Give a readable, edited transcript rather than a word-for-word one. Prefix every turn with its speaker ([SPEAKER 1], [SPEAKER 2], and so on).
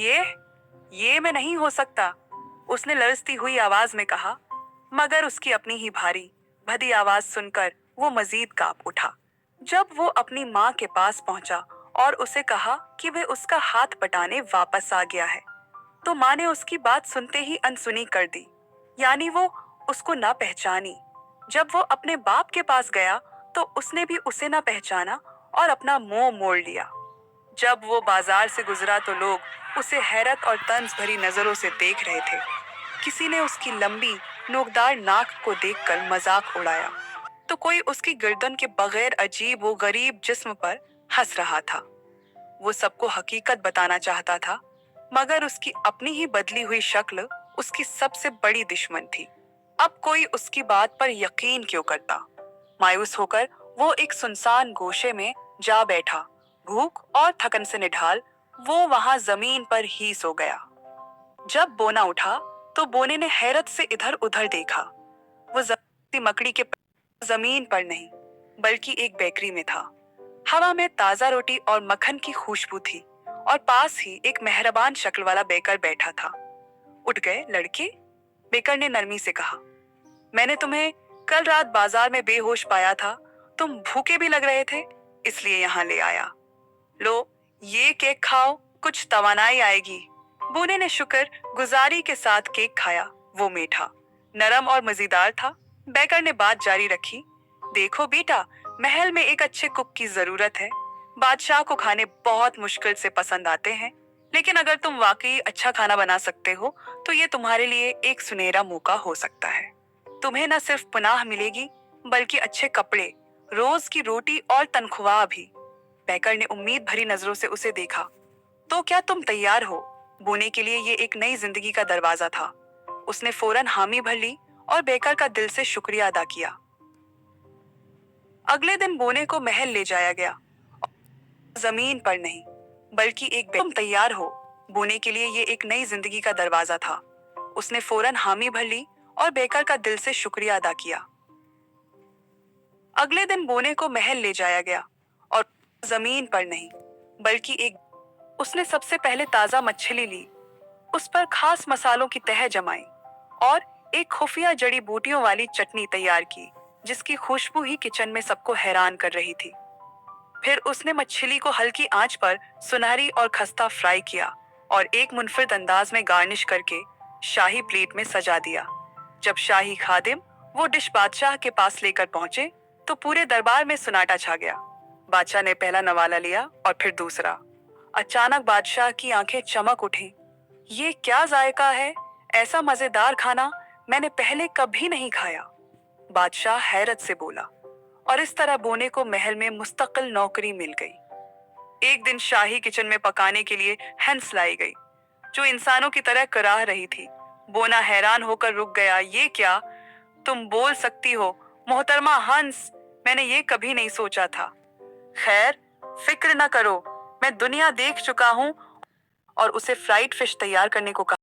[SPEAKER 1] ये ये मैं नहीं हो सकता, उसने लरजती हुई आवाज में कहा, मगर उसकी अपनी ही भारी भदी आवाज सुनकर वो मजीद कांप उठा। जब वो अपनी माँ के पास पहुंचा और उसे कहा कि वे उसका हाथ बटाने वापस आ गया है, तो माँ ने उसकी बात सुनते ही अनसुनी कर दी। यानी वो उसको ना पहचानी। जब वो अपने बाप के पास गया तो उसने भी उसे ना पहचाना और अपना मुंह मोड़ लिया। जब वो बाजार से गुजरा तो लोग उसे हैरत और तंज भरी नजरों से देख रहे थे। किसी ने उसकी लंबी नोकदार नाक को देखकर मजाक उड़ाया, तो कोई उसकी गर्दन के बगैर अजीब व गरीब जिस्म पर हंस रहा था। वो सबको हकीकत बताना चाहता था, मगर उसकी अपनी ही बदली हुई शक्ल उसकी सबसे बड़ी दुश्मन थी। अब कोई उसकी बात पर यकीन क्यों करता? मायूस होकर वो एक सुनसान गोशे में जा बैठा। भूख और थकन से निढाल वो वहां जमीन पर ही सो गया। जब बोना उठा तो बोने ने हैरत से इधर उधर देखा। वो मकड़ी के जमीन पर नहीं, बल्कि एक बेकरी में था। हवा में ताजा रोटी और मक्खन की खुशबू थी और पास ही एक मेहरबान शक्ल वाला बेकर बैठा था। उठ गए लड़के? बेकर ने नरमी से कहा, मैंने तुम्हें कल रात बाजार में बेहोश पाया था। तुम भूखे भी लग रहे थे, इसलिए यहाँ ले आया। लो, ये केक खाओ, कुछ तवानाई आएगी। बूने ने शुक्र गुजारी के साथ केक खाया। वो मीठा, नरम और मजेदार था। बेकर ने बात जारी रखी, देखो बेटा, महल में एक अच्छे कुक की जरूरत है। बादशाह को खाने बहुत मुश्किल से पसंद आते हैं, लेकिन अगर तुम वाकई अच्छा खाना बना सकते हो तो ये तुम्हारे लिए एक सुनहरा मौका हो सकता है। तुम्हें न सिर्फ पनाह मिलेगी, बल्कि अच्छे कपड़े, रोज की रोटी और तनख्वाह भी। बेकर ने उम्मीद भरी नजरों से उसे देखा। तो क्या तुम तैयार हो? बोने के लिए ये एक नई जिंदगी का दरवाजा था। उसने फौरन हामी भर ली और बेकर का दिल से शुक्रिया अदा किया। अगले दिन बोने को महल ले जाया गया। जमीन पर नहीं, बल्कि एक तुम तैयार हो? बोने के लिए ये एक नई जिंदगी का दरवाजा था। उसने फौरन हामी भर ली और बेकर का दिल से शुक्रिया अदा किया। अगले दिन बोने को महल ले जाया गया और जमीन पर नहीं, बल्कि एक उसने सबसे पहले ताजा मछली ली, उस पर खास मसालों की तह जमाई और एक खुफिया जड़ी बूटियों वाली चटनी तैयार की, जिसकी खुशबू ही किचन में सबको हैरान कर रही थी। फिर उसने मछली को हल्की आंच पर सुनहरी और खस्ता फ्राई किया और एक मुनफरिद अंदाज में गार्निश करके शाही प्लेट में सजा दिया। जब शाही खादिम वो डिश बादशाह के पास लेकर पहुंचे तो पूरे दरबार में सन्नाटा छा गया। बादशाह ने पहला नवाला लिया और फिर दूसरा। अचानक बादशाह की आंखें चमक उठी। ये क्या जायका है? ऐसा मजेदार खाना मैंने पहले कभी नहीं खाया। बादशाह हैरत से बोला, और इस तरह बोने को महल में मुस्तकिल नौकरी मिल गई। एक दिन शाही किचन में पकाने के लिए हंस लाई गई, जो इंसानों की तरह कराह रही थी। बोना हैरान होकर रुक गया। ये क्या? तुम बोल सकती हो मोहतरमा हंस? मैंने ये कभी नहीं सोचा था। खैर, फिक्र न करो, मैं दुनिया देख चुका हूँ। और उसे फ्राइड फिश तैयार करने को कहा।